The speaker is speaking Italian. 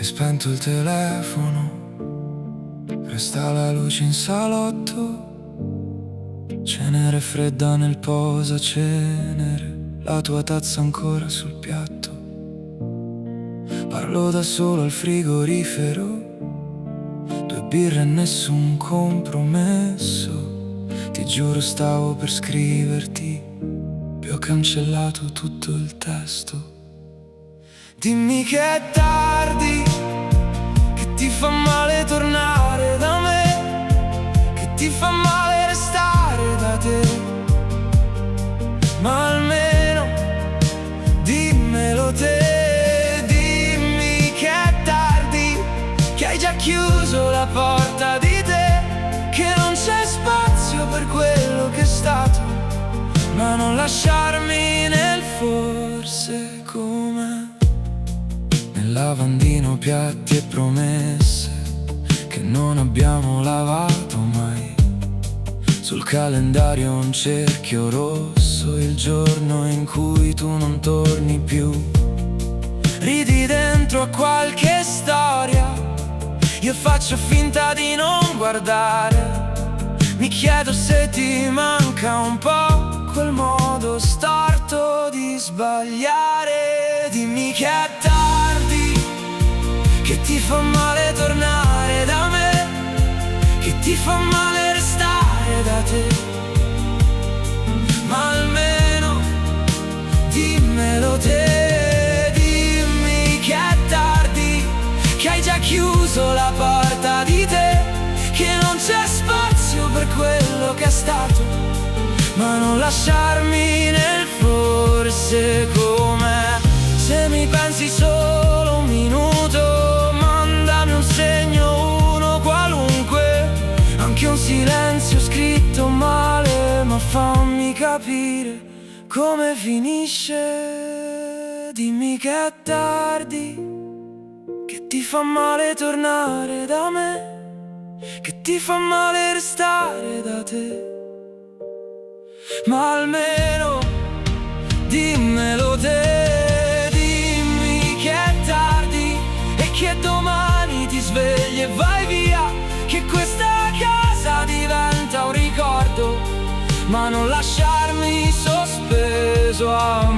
Hai spento il telefono, resta la luce in salotto, cenere fredda nel posacenere, la tua tazza ancora sul piatto. Parlo da solo al frigorifero, 2 birre e nessun compromesso. Ti giuro stavo per scriverti, poi ho cancellato tutto il testo. Dimmi che è tardi, che ti fa male tornare da me, che ti fa male restare da te. Ma almeno dimmelo te, dimmi che è tardi, che hai già chiuso la porta di te, che non c'è spazio per quello che è stato, ma non lasciarmi nel forse com'è. Nel lavandino piatti e promesse che non abbiamo lavato mai. Sul calendario un cerchio rosso, il giorno in cui tu non torni più. Ridi dentro a qualche storia, io faccio finta di non guardare. Mi chiedo se ti manca un po' quel modo storto di sbagliare. Dimmi che è tardi, che ti fa male tornare da me, che ti fa male restare da te. Ma almeno dimmelo te, dimmi che è tardi, che hai già chiuso la porta di te, che non c'è spazio per quello che è stato, ma non lasciarmi nel forse com'è. Se mi pensi solo un minuto, mandami un segno, uno qualunque, anche un silenzio scritto male, ma fammi capire come finisce. Dimmi che è tardi, che ti fa male tornare da me, che ti fa male restare da te. Ma almeno dimmelo te, dimmi che è tardi e che domani ti svegli e vai via, che questa casa diventa un ricordo, ma non lasciarmi sospeso a